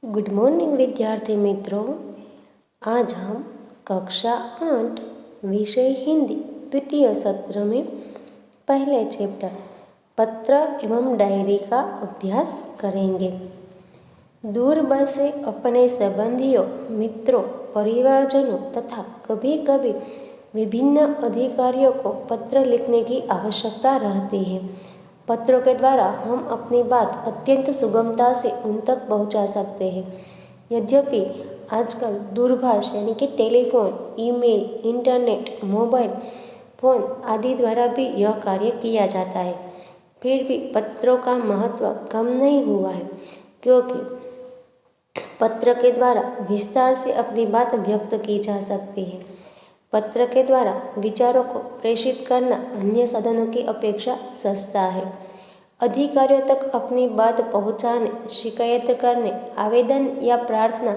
Good morning विद्यार्थी मित्रों। आज हम कक्षा 8 विषय हिंदी द्वितीय सत्र में पहले चैप्टर पत्र एवं डायरी का अभ्यास करेंगे। दूर बसे अपने संबंधियों, मित्रों, परिवारजनों तथा कभी कभी विभिन्न अधिकारियों को पत्र लिखने की आवश्यकता रहती है। पत्रों के द्वारा हम अपनी बात अत्यंत सुगमता से उन तक पहुंचा सकते हैं। यद्यपि आजकल दूरभाष यानी कि telephone, email, internet, mobile phone आदि द्वारा भी यह कार्य किया जाता है, फिर भी पत्रों का महत्व कम नहीं हुआ है, क्योंकि पत्र के द्वारा विस्तार से अपनी बात व्यक्त की जा सकती है। पत्र के द्वारा विचारों को प्रेषित करना अन्य साधनों की अपेक्षा सस्ता है। अधिकारियों तक अपनी बात पहुंचाने, शिकायत करने, आवेदन या प्रार्थना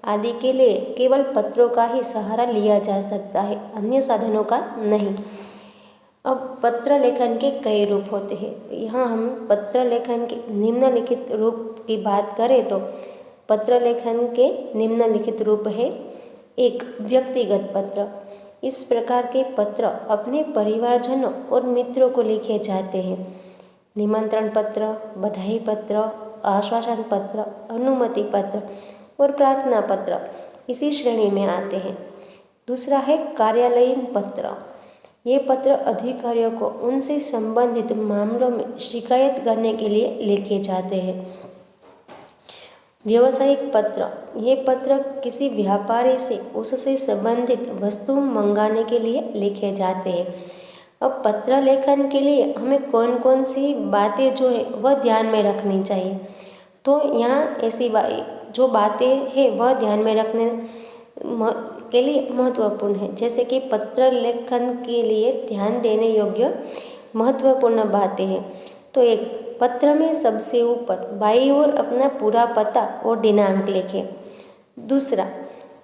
आदि के लिए केवल पत्रों का ही सहारा लिया जा सकता है, अन्य साधनों का नहीं। अब पत्र लेखन के कई रूप होते हैं। यहाँ हम पत्र लेखन के निम्नलिखित रूप की बात करें तो पत्र लेखन के निम्नलिखित रूप है। 1. व्यक्तिगत पत्र। इस प्रकार के पत्र अपने परिवारजनों और मित्रों को लिखे जाते हैं। निमंत्रण पत्र, बधाई पत्र, आश्वासन पत्र, अनुमति पत्र और प्रार्थना पत्र इसी श्रेणी में आते हैं। दूसरा है कार्यालयीन पत्र। ये पत्र अधिकारियों को उनसे संबंधित मामलों में शिकायत करने के लिए लिखे जाते हैं। व्यावसायिक पत्र। ये पत्र किसी व्यापारी से उससे संबंधित वस्तु मंगाने के लिए लिखे जाते हैं। अब पत्र लेखन के लिए हमें कौन कौन सी बातें जो है वह ध्यान में रखनी चाहिए, तो यहाँ ऐसी जो बातें हैं वह ध्यान में रखने के लिए महत्वपूर्ण है। जैसे कि पत्र लेखन के लिए ध्यान देने योग्य महत्वपूर्ण बातें हैं। तो एक, पत्र में सबसे ऊपर बाईं ओर अपना पूरा पता और दिनांक लिखें। दूसरा,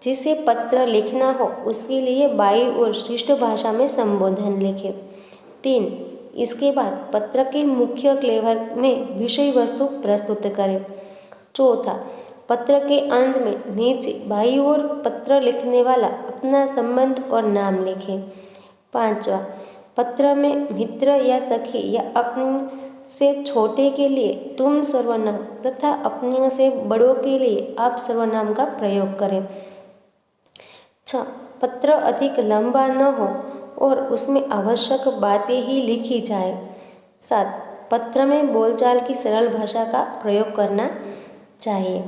जिसे पत्र लिखना हो उसके लिए बाईं ओर शिष्ट भाषा में संबोधन लिखें। 3, इसके बाद पत्र के मुख्य क्लेवर में विषय वस्तु प्रस्तुत करें। चौथा, पत्र के अंत में नीचे बाईं ओर पत्र लिखने वाला अपना संबंध और नाम लिखें। 5वां, पत्र में मित्र या सखी या अपने से छोटे के लिए तुम सर्वनाम तथा अपने से बड़ों के लिए आप सर्वनाम का प्रयोग करें। 6, पत्र अधिक लंबा न हो और उसमें आवश्यक बातें ही लिखी जाए। 7, पत्र में बोलचाल की सरल भाषा का प्रयोग करना चाहिए।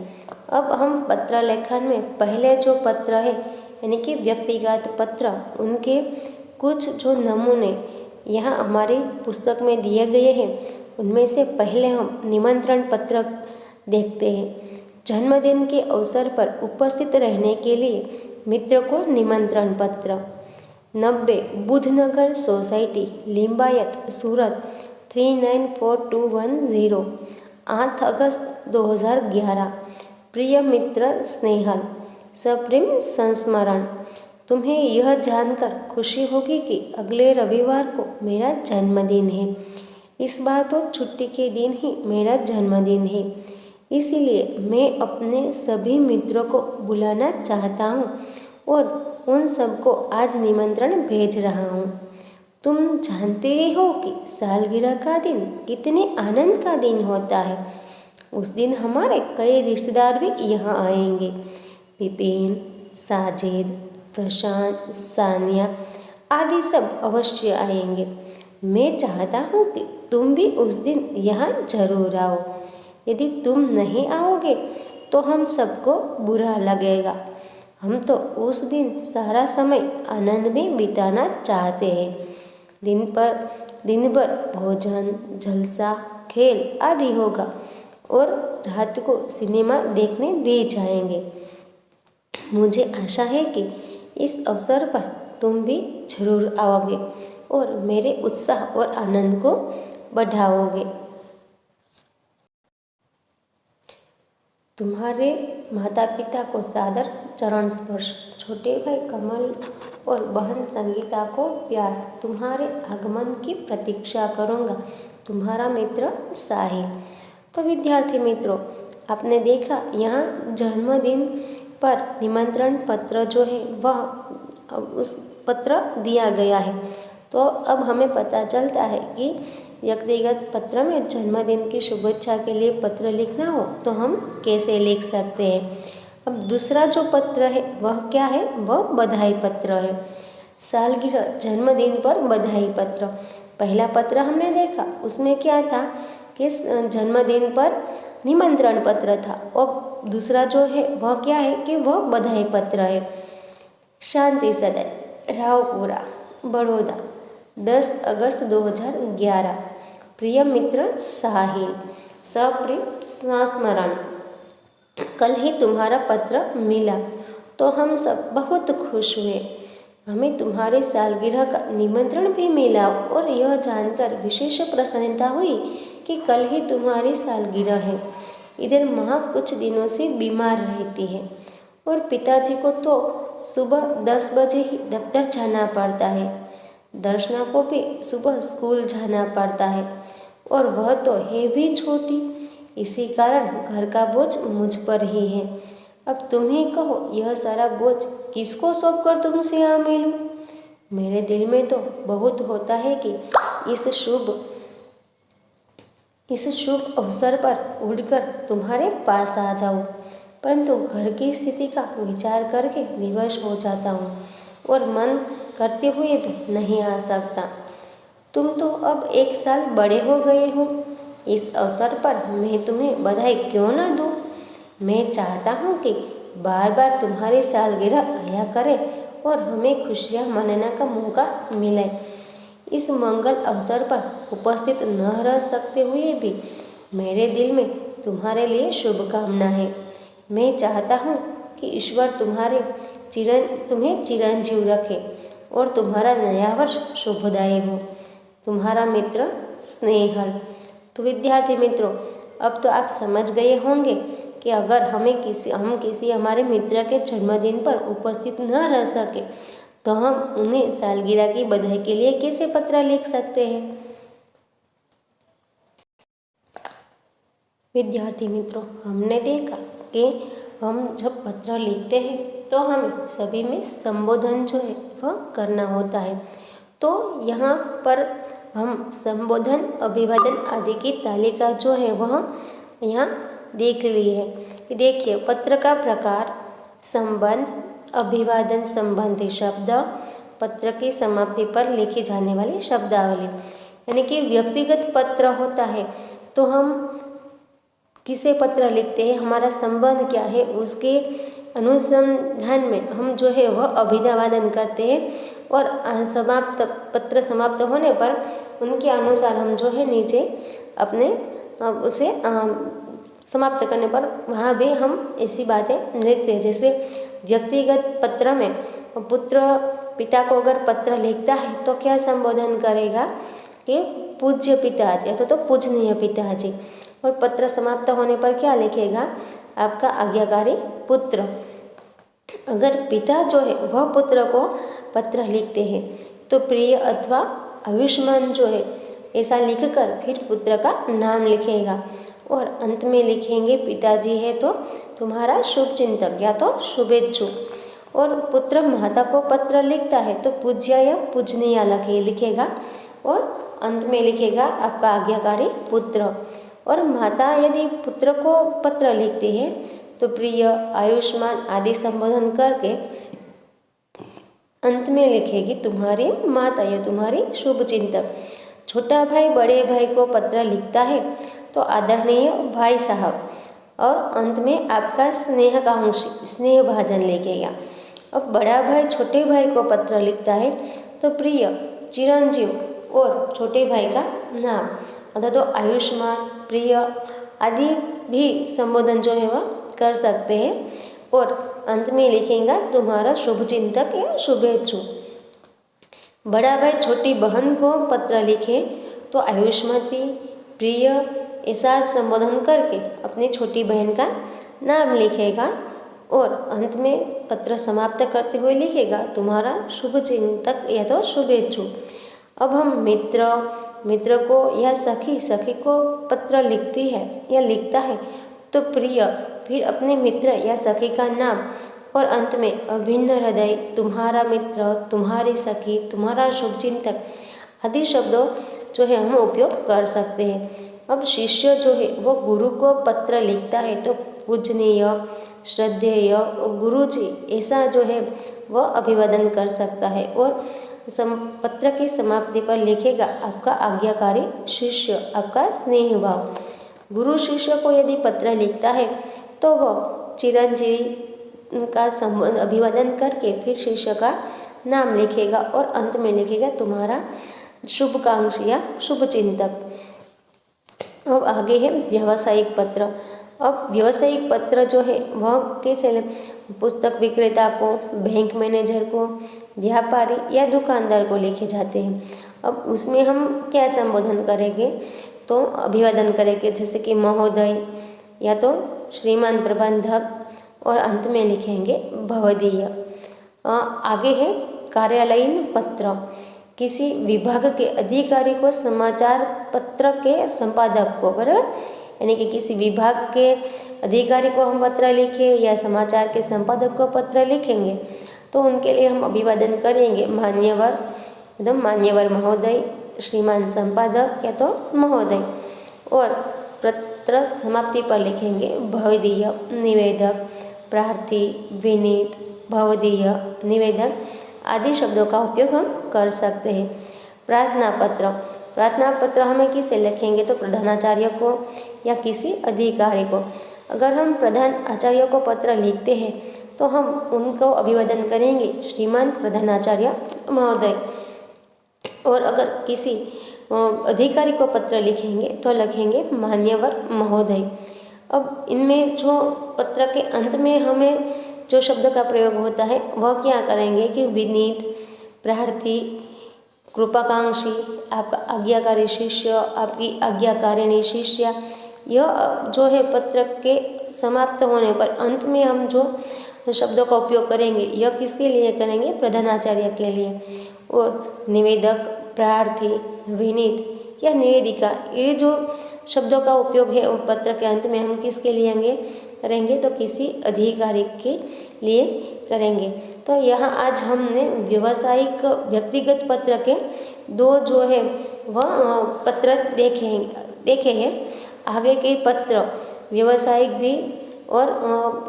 अब हम पत्र लेखन में पहले जो पत्र है यानी कि व्यक्तिगत पत्र, उनके कुछ जो नमूने यहाँ हमारी पुस्तक में दिए गए हैं, उनमें से पहले हम निमंत्रण पत्र देखते हैं। जन्मदिन के अवसर पर उपस्थित रहने के लिए मित्र को निमंत्रण पत्र। 90 बुधनगर सोसाइटी, लिंबायत, सूरत 394210, 8 अगस्त 2011। प्रिय मित्र स्नेहल, सप्रेम संस्मरण। तुम्हें यह जानकर खुशी होगी कि अगले रविवार को मेरा जन्मदिन है। इस बार तो छुट्टी के दिन ही मेरा जन्मदिन है, इसीलिए मैं अपने सभी मित्रों को बुलाना चाहता हूँ और उन सबको आज निमंत्रण भेज रहा हूँ। तुम जानते ही हो कि सालगिरह का दिन कितने आनंद का दिन होता है। उस दिन हमारे कई रिश्तेदार भी यहाँ आएंगे। विपिन, साजिद, प्रशांत, सानिया आदि सब अवश्य आएंगे। मैं चाहता हूँ कि तुम भी उस दिन यहाँ जरूर आओ। यदि तुम नहीं आओगे तो हम सबको बुरा लगेगा। हम तो उस दिन सारा समय आनंद में बिताना चाहते हैं। दिन भर भोजन, जलसा, खेल आदि होगा और रात को सिनेमा देखने भी जाएंगे। मुझे आशा है कि इस अवसर पर तुम भी जरूर आओगे और मेरे उत्साह और आनंद को बढ़ाओगे। तुम्हारे माता पिता को सादर चरण स्पर्श। छोटे भाई कमल और बहन संगीता को प्यार। तुम्हारे आगमन की प्रतीक्षा करूँगा। तुम्हारा मित्र साहिल। तो विद्यार्थी मित्रों, आपने देखा यहाँ जन्मदिन पर निमंत्रण पत्र जो है वह उस पत्र दिया गया है। तो अब हमें पता चलता है कि व्यक्तिगत पत्र में जन्मदिन की शुभेच्छा के लिए पत्र लिखना हो तो हम कैसे लिख सकते हैं। अब दूसरा जो पत्र है वह क्या है, वह बधाई पत्र है। सालगिरह जन्मदिन पर बधाई पत्र। पहला पत्र हमने देखा उसमें क्या था कि जन्मदिन पर निमंत्रण पत्र था, और दूसरा जो है वह क्या है कि वह बधाई पत्र है। शांति सदन रावपुरा बड़ौदा 10 अगस्त 2011। प्रिय मित्र साहिल, सप्रेम संस्मरण, कल ही तुम्हारा पत्र मिला तो हम सब बहुत खुश हुए। हमें तुम्हारी सालगिरह का निमंत्रण भी मिला और यह जानकर विशेष प्रसन्नता हुई कि कल ही तुम्हारी सालगिरह है। इधर माँ कुछ दिनों से बीमार रहती है और पिताजी को तो सुबह 10 बजे ही दफ्तर जाना पड़ता है। दर्शना को भी सुबह स्कूल जाना पड़ता है और वह तो है भी छोटी, इसी कारण घर का बोझ मुझ पर ही है। अब तुम ही कहो यह सारा बोझ किसको सौंप कर तुमसे यहाँ मिलूं। मेरे दिल में तो बहुत होता है कि इस शुभ अवसर पर उड़कर तुम्हारे पास आ जाऊं, परंतु घर की स्थिति का विचार करके विवश हो जाता हूँ और मन करते हुए भी नहीं आ सकता। तुम तो अब 1 साल बड़े हो गए हो, इस अवसर पर मैं तुम्हें बधाई क्यों ना दूँ। मैं चाहता हूँ कि बार बार तुम्हारी सालगिरह आया करे और हमें खुशियाँ मनाने का मौका मिले। इस मंगल अवसर पर उपस्थित न रह सकते हुए भी मेरे दिल में तुम्हारे लिए शुभकामना है। मैं चाहता हूँ कि ईश्वर तुम्हें चिरंजीव रखे और तुम्हारा नया वर्ष शुभदायी हो। तुम्हारा मित्र स्नेहल। तो विद्यार्थी मित्रों, अब तो आप समझ गए होंगे कि अगर हम किसी हमारे मित्र के जन्मदिन पर उपस्थित न रह सके तो हम उन्हें सालगिरह की बधाई के लिए कैसे पत्र लिख सकते हैं। विद्यार्थी मित्रों, हमने देखा कि हम जब पत्र लिखते हैं तो हमें सभी में संबोधन जो है वह करना होता है। तो यहाँ पर हम संबोधन, अभिवादन आदि की तालिका जो है वह यहाँ देख ली है। देखिए, पत्र का प्रकार, संबंध, अभिवादन संबंधी शब्द, पत्र की समाप्ति पर लिखी जाने वाली शब्दावली। यानी कि व्यक्तिगत पत्र होता है तो हम किसे पत्र लिखते हैं, हमारा संबंध क्या है, उसके अनुसंधान में हम जो है वह अभिवादन करते हैं और पत्र समाप्त होने पर उनके अनुसार हम जो है नीचे अपने उसे समाप्त करने पर वहाँ भी हम ऐसी बातें लिखते हैं। जैसे व्यक्तिगत पत्र में पुत्र पिता को अगर पत्र लिखता है तो क्या संबोधन करेगा कि पूज्य पिताजी अथवा तो पूजनीय पिताजी, और पत्र समाप्त होने पर क्या लिखेगा, आपका आज्ञाकारी पुत्र। अगर पिता जो है वह पुत्र को पत्र लिखते हैं तो प्रिय अथवा आयुष्मान जो है ऐसा लिखकर फिर पुत्र का नाम लिखेगा और अंत में लिखेंगे पिताजी है तो तुम्हारा शुभ चिंतक या तो शुभेच्छु। और पुत्र माता को पत्र लिखता है तो पूज्य या पूजनीय लिखेगा और अंत में लिखेगा आपका आज्ञाकारी पुत्र। और माता यदि पुत्र को पत्र लिखती है तो प्रिय, आयुष्मान आदि संबोधन करके अंत में लिखेगी तुम्हारी माता या तुम्हारी शुभ चिंतक। छोटा भाई बड़े भाई को पत्र लिखता है तो आदरणीय भाई साहब, और अंत में आपका स्नेहकांक्षी स्नेहभाजन लिखेगा। अब बड़ा भाई छोटे भाई को पत्र लिखता है तो प्रिय, चिरंजीव और छोटे भाई का नाम अथवा तो आयुष्मान, प्रिय आदि भी संबोधन जो है वह कर सकते हैं और अंत में लिखेगा तुम्हारा शुभ चिंतक या शुभेच्छु। बड़ा भाई छोटी बहन को पत्र लिखे तो आयुष्मती, प्रिय ऐसा संबोधन करके अपनी छोटी बहन का नाम लिखेगा और अंत में पत्र समाप्त करते हुए लिखेगा तुम्हारा शुभ चिंतक या तो शुभेच्छु। अब हम मित्र को या सखी को पत्र लिखती है या लिखता है तो प्रिय, फिर अपने मित्र या सखी का नाम, और अंत में अभिन्न हृदय, तुम्हारा मित्र, तुम्हारी सखी, तुम्हारा शुभचिंतक आदि शब्दों जो है हम उपयोग कर सकते हैं। अब शिष्य जो है वो गुरु को पत्र लिखता है तो पूजनीय, श्रद्धेय, गुरु जी ऐसा जो है वह अभिवादन कर सकता है। और पत्र की समाप्ति पर लिखेगा आपका आज्ञाकारी शिष्य, आपका स्नेह भाव। गुरु शिष्य को यदि पत्र लिखता है तो वह चिरंजीवी का अभिवादन करके फिर शिष्य का नाम लिखेगा और अंत में लिखेगा तुम्हारा शुभकांक्षी या शुभचिंतक। अब आगे है व्यावसायिक पत्र। अब व्यावसायिक पत्र जो है वह कैसे, पुस्तक विक्रेता को, बैंक मैनेजर को, व्यापारी या दुकानदार को लिखे जाते हैं। अब उसमें हम क्या संबोधन करेंगे, तो अभिवादन करेंगे जैसे कि महोदय या तो श्रीमान प्रबंधक, और अंत में लिखेंगे भवदीय। आगे है कार्यालयीन पत्र। किसी विभाग के अधिकारी को समाचार पत्र के संपादक को, बराबर, यानी कि किसी विभाग के अधिकारी को हम पत्र लिखें या समाचार के संपादक को पत्र लिखेंगे तो उनके लिए हम अभिवादन करेंगे मान्यवर, एकदम मान्यवर महोदय, श्रीमान संपादक या तो महोदय। और पत्र समाप्ति पर लिखेंगे भवदीय, निवेदक, प्रार्थी, विनीत, भवदीय, निवेदक आदि शब्दों का उपयोग हम कर सकते हैं। प्रार्थना पत्र। प्रार्थना पत्र हमें किसे लिखेंगे, तो प्रधानाचार्य को या किसी अधिकारी को। अगर हम प्रधान आचार्य को पत्र लिखते हैं तो हम उनको अभिवादन करेंगे श्रीमान प्रधानाचार्य महोदय। और अगर किसी अधिकारी को पत्र लिखेंगे तो लिखेंगे मान्यवर महोदय। अब इनमें जो पत्र के अंत में हमें जो शब्द का प्रयोग होता है वह क्या करेंगे कि विनीत, प्रार्थी, कृपाकांक्षी, आपका आज्ञाकारी शिष्य, आपकी आज्ञाकारिणी शिष्या। यह जो है पत्र के समाप्त होने पर अंत में हम जो शब्दों का उपयोग करेंगे यह किसके लिए करेंगे, प्रधानाचार्य के लिए। और निवेदक, प्रार्थी, विनीत या निवेदिका, ये जो शब्दों का उपयोग है वो पत्र के अंत में हम किसके लिए करेंगे, तो किसी अधिकारी के लिए करेंगे। तो यहाँ आज हमने व्यावसायिक व्यक्तिगत पत्र के दो जो है वह पत्र देखे हैं। आगे के पत्र व्यावसायिक भी और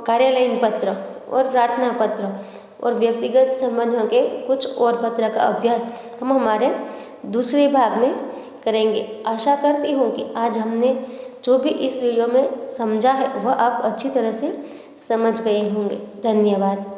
कार्यालयीन पत्र और प्रार्थना पत्र और व्यक्तिगत संबंधों के कुछ और पत्र का अभ्यास हम हमारे दूसरे भाग में करेंगे। आशा करती हूँ कि आज हमने जो भी इस वीडियो में समझा है वह आप अच्छी तरह से समझ गए होंगे। धन्यवाद।